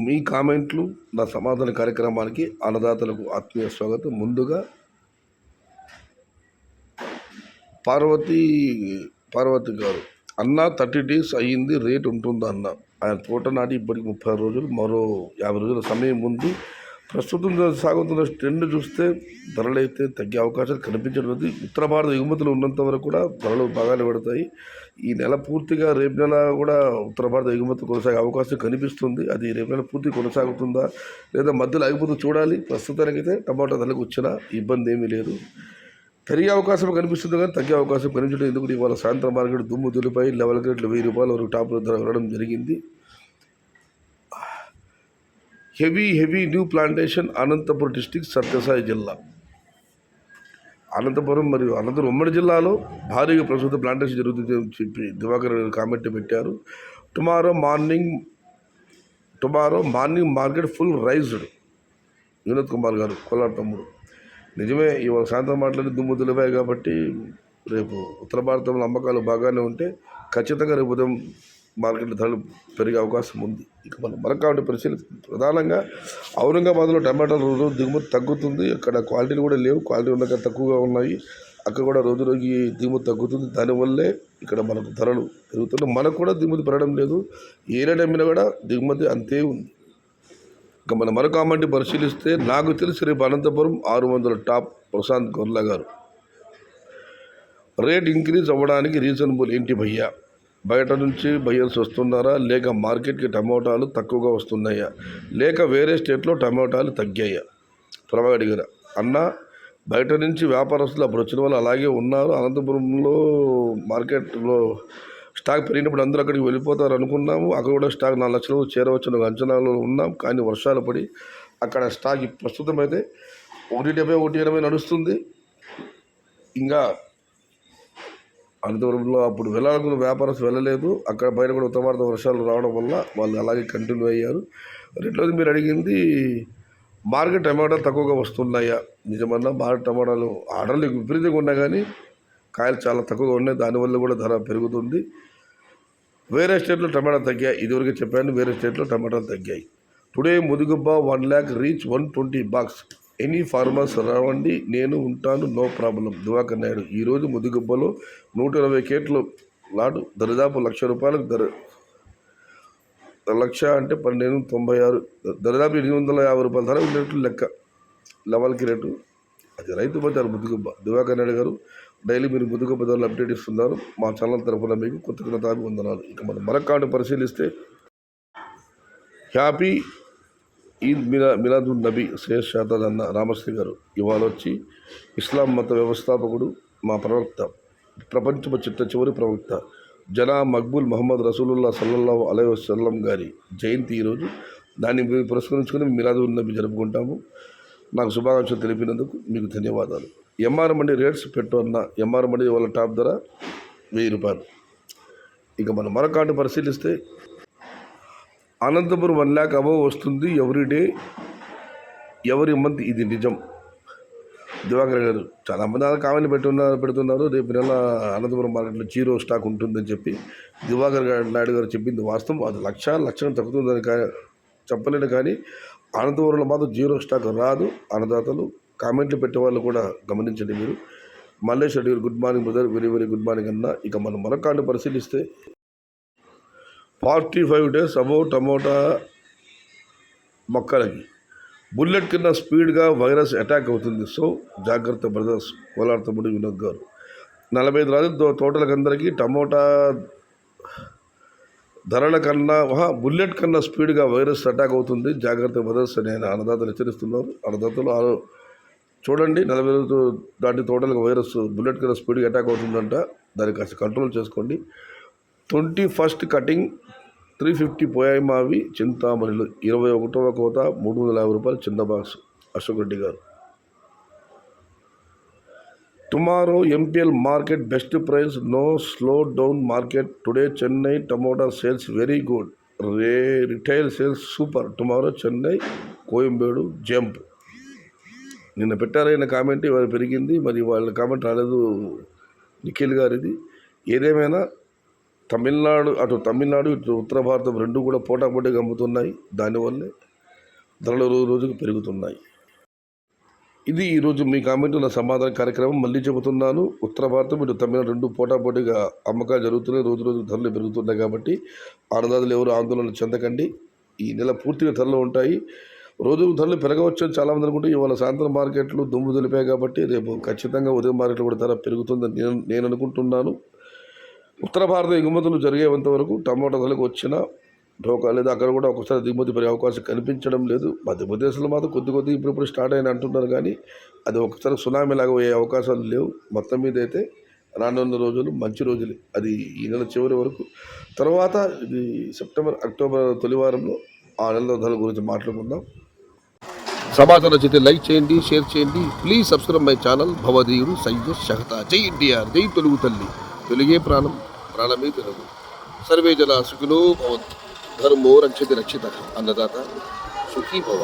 మీ కామెంట్లు నా సమాధాన కార్యక్రమానికి అన్నదాతలకు ఆత్మీయ స్వాగతం. ముందుగా పార్వతి పార్వతి గారు, అన్న 30 days అయ్యింది, రేట్ ఉంటుందా అన్న? ఆయన తోట నాటి ఇప్పటికి 30 రోజులు, మరో 50 రోజుల సమయం ఉంది. ప్రస్తుతం సాగుతున్న ట్రెండ్ చూస్తే ధరలు అయితే తగ్గే అవకాశాలు కనిపించడం. ఉత్తర భారత ఎగుమతులు ఉన్నంత వరకు కూడా ధరలు బాగానే పడతాయి. ఈ నెల పూర్తిగా రేపు నెల కూడా ఉత్తర భారత ఎగుమతులు కొనసాగే అవకాశం కనిపిస్తుంది. అది రేపు నెల పూర్తి కొనసాగుతుందా లేదా మధ్యలో ఆగిపోతూ చూడాలి. ప్రస్తుతానికైతే టమాటా ధరలకు వచ్చిన ఇబ్బంది ఏమీ లేదు. పెరిగే అవకాశం కనిపిస్తుంది కానీ తగ్గే అవకాశం కనిపించడం ఎందుకు? ఇవాళ సాయంత్రం మార్కెట్ దుమ్ము దులిపై లెవెల్ రేట్లు ₹1000 వరకు టాప్ ధర వెళ్ళడం జరిగింది. Heavy new plantation Anantapuram district, Sathya Sai జిల్లా. అనంతపురం మరియు అనంతపురం ఉమ్మడి జిల్లాలో భారీగా ప్రస్తుత ప్లాంటేషన్ జరుగుతుందని చెప్పి దివాకర్ కామెంట్ పెట్టారు. Tomorrow morning market full raised. Vinod Kumar గారు, కోలార్ తమ్ముడు. నిజమే, ఇవాళ సాయంత్రం మాట్లాడి దుమ్ము దులిపాయి కాబట్టి రేపు ఉత్తర భారతంలో అమ్మకాలు బాగానే ఉంటే ఖచ్చితంగా రేపు ఉదయం మార్కెట్లో ధరలు పెరిగే అవకాశం ఉంది. ఇక మనం మరొక పరిశీలిస్తుంది. ప్రధానంగా ఔరంగాబాద్లో టమాటాల రోజు దిగుమతి తగ్గుతుంది. అక్కడ క్వాలిటీలు కూడా లేవు, క్వాలిటీ ఉన్న తక్కువగా ఉన్నాయి. అక్కడ కూడా రోజు రోజుకి దిగుమతి తగ్గుతుంది. దానివల్లే ఇక్కడ మనకు ధరలు పెరుగుతున్నాయి. మనకు కూడా దిగుమతి పెరగడం లేదు. ఏరియా అమ్మినా కూడా దిగుమతి అంతే ఉంది. ఇక మనం మరొక కామెంట్ పరిశీలిస్తే, నాకు తెలిసి రేపు అనంతపురం 600 టాప్. ప్రశాంత్ గొర్లా గారు, రేట్ ఇంక్రీజ్ అవ్వడానికి రీజనబుల్ ఏంటి భయ్యా? బయట నుంచి బయ్యర్స్ వస్తున్నారా, లేక మార్కెట్కి టమోటాలు తక్కువగా వస్తున్నాయా, లేక వేరే స్టేట్లో టమోటాలు తగ్గాయా? ప్రభాకర్ గారు, అన్న బయట నుంచి వ్యాపారస్తులు అప్పుడు వచ్చిన వాళ్ళు అలాగే ఉన్నారు. అనంతపురంలో మార్కెట్లో స్టాక్ పెరిగినప్పుడు అందరూ అక్కడికి వెళ్ళిపోతారు అనుకున్నాము. అక్కడ కూడా స్టాక్ 4 లక్షలు చేరవచ్చిన అంచనాలో ఉన్నాం. కానీ వర్షాలు పడి అక్కడ స్టాక్ ప్రస్తుతం అయితే 170, 180 నడుస్తుంది. ఇంకా అనంతపురంలో అప్పుడు వెళ్ళాలనుకున్న వ్యాపారస్తులు వెళ్ళలేదు. అక్కడ బయట కూడా ఉత్తర భారత వర్షాలు రావడం వల్ల వాళ్ళు అలాగే కంటిన్యూ అయ్యారు. రెండోది మీరు అడిగింది, మార్కెట్ టమాటాలు తక్కువగా వస్తున్నాయా? నిజమన్నా, మార్కెట్ టమాటాలు ఆర్డర్లు విపరీతంగా ఉన్నాయి కానీ కాయలు చాలా తక్కువగా ఉన్నాయి. దానివల్ల కూడా ధర పెరుగుతుంది. వేరే స్టేట్లో టమాటా తగ్గాయి. ఇదివరకు చెప్పాను, వేరే స్టేట్లో టమాటాలు తగ్గాయి. Today Mudigubba 1 lakh reach 120 bucks. Any farmers రావండి, నేను ఉంటాను, నో ప్రాబ్లం. దివాకర్ నాయుడు, ఈరోజు ముదిగుబ్బలో 120 కేట్లు లాటు దరిదాపు ₹1,00,000 ధర. లక్ష అంటే 1296, దరిదాపు ₹850 ధర ఉండేట్లు లెక్క. లెవెల్కి రేటు అది రైతు బజారు ముదిగుబ్బ. దివాకర్ నాయుడు గారు, డైలీ మీరు ముదిగుబ్బ ధరలు అప్డేట్ ఇస్తున్నారు. మా ఛానల్ తరఫున మీకు కృతజ్ఞతలు వందనాలు. ఇక మనం మరొక పరిశీలిస్తే, హ్యాపీ ఈద్ మిలాదున్ నబీ శేష్ షాదాద్ అన్న రామశ్రీ గారు, ఇవాళ వచ్చి ఇస్లాం మత వ్యవస్థాపకుడు, మా ప్రవక్త, ప్రపంచ చివరి ప్రవక్త జనా మక్బూల్ మహమ్మద్ రసూలుల్లాహ్ సల్లల్లాహు అలైహి వసల్లం గారి జయంతి ఈరోజు. దాన్ని పురస్కరించుకొని మిలాదున్ నబీ జరుపుకుంటాము. నాకు శుభాకాంక్షలు తెలిపినందుకు మీకు ధన్యవాదాలు. ఎంఆర్ మండి రేట్స్ పెట్టు అన్న. ఎంఆర్ మండి వాళ్ళ టాప్ ధర ₹1000. ఇక మనం మరొక పరిశీలిస్తే, అనంతపురం 1 lakh అబవ్ వస్తుంది ఎవ్రీడే, ఎవరి మంత్. ఇది నిజం. దివాకర్ గారు, చాలామంది కామెంట్ పెడుతున్నారు రేపు నెల అనంతపురం మార్కెట్లో జీరో స్టాక్ ఉంటుందని చెప్పి. దివాకర్ నాయుడు గారు చెప్పింది వాస్తవం. అది లక్షణం తగ్గుతుందని చెప్పలేను, కానీ అనంతపురంలో మాత్రం జీరో స్టాక్ రాదు. అన్నదాతలు కామెంట్లు పెట్టే వాళ్ళు కూడా గమనించండి మీరు. మల్లేష్ రెడ్డి గారు, good morning brother, very good morning అన్న. ఇక మనం మరొక పరిశీలిస్తే, 45 days అబౌవ్ టమోటా మొక్కలకి బుల్లెట్ కింద స్పీడ్గా వైరస్ అటాక్ అవుతుంది. సో జాగ్రత్త బ్రదర్స్. కోలార్ తమ్ముడు వినోద్ గారు, 45 రోజుల తోటలకందరికీ టమోటా ధరల కన్నా బుల్లెట్ కన్నా స్పీడ్గా వైరస్ అటాక్ అవుతుంది, జాగ్రత్త బ్రదర్స్ అని ఆయన అన్నదాతలు హెచ్చరిస్తున్నారు. అన్నదాతలు చూడండి, 40 రోజులు దాటి తోటలకు వైరస్ బుల్లెట్ కన్నా స్పీడ్గా అటాక్ అవుతుందంట. దాన్ని కాస్త కంట్రోల్ చేసుకోండి. 21st కటింగ్ 350 పోయాయి మావి చింతామణిలో. 21వ కోత ₹350 చిన్న box. Ashok Reddy garu, tomorrow MPL market best price, no slow down market today. Chennai tomato sales very good, retail sales super. Tomorrow Chennai Koyambedu jump. నిన్న పెట్టారైన కామెంట్ ఇవాళ పెరిగింది, మరి వాళ్ళ కామెంట్ రాలేదు నిఖిల్ గారిది. ఏదేమైనా తమిళనాడు ఇటు ఉత్తర భారతం రెండు కూడా పోటాపోటీగా అమ్ముతున్నాయి. దానివల్లే ధరలు రోజు రోజుకు పెరుగుతున్నాయి. ఇది ఈరోజు మీ కామెంటుల సమాధాన కార్యక్రమం. మళ్ళీ చెబుతున్నాను, ఉత్తర భారతం ఇటు తమిళనాడు రెండు పోటాపోటీగా అమ్మకాలు జరుగుతున్నాయి. రోజు రోజు ధరలు పెరుగుతున్నాయి కాబట్టి అన్నదాతలు ఎవరు ఆందోళన చెందకండి. ఈ నెల పూర్తిగా ధరలు ఉంటాయి. రోజు ధరలు పెరగవచ్చు అని చాలామంది అనుకుంటే ఇవాళ సాయంత్రం మార్కెట్లు దుమ్ము దులిపాయి కాబట్టి రేపు ఖచ్చితంగా ఉదయం మార్కెట్లో కూడా ధర పెరుగుతుందని నేను అనుకుంటున్నాను. ఉత్తర భారత ఎగుమతులు జరిగేంత వరకు టమాటా ధరలకు వచ్చిన ఢోకా లేదా అక్కడ కూడా ఒకసారి దిగుమతి పెరిగే అవకాశం కనిపించడం లేదు. మధ్యప్రదేశ్లో మాత్రం కొద్ది ఇప్పుడు స్టార్ట్ అయిన అంటున్నారు కానీ అది ఒకసారి సునామీ లాగా పోయే అవకాశాలు లేవు. మొత్తం మీద అయితే రానున్న రోజులు మంచి రోజులే. అది ఈ నెల చివరి వరకు. తర్వాత ఇది సెప్టెంబర్ అక్టోబర్ తొలివారంలో ఆ నెల ధరల గురించి మాట్లాడుకుందాం. సమాచారం నచ్చితే లైక్ చేయండి, షేర్ చేయండి. Please subscribe my channel. భవదీయుడు సయ్యద్ షహతా. జై ఎన్టీఆర్, జై తెలుగు తల్లి. తెలుగే ప్రాణం, ప్రాణమే తెలుగు. సర్వే జన సుఖినో భవంతు. ధర్మో రక్షతి రక్షిత. అన్నదాత సుఖీ భవ.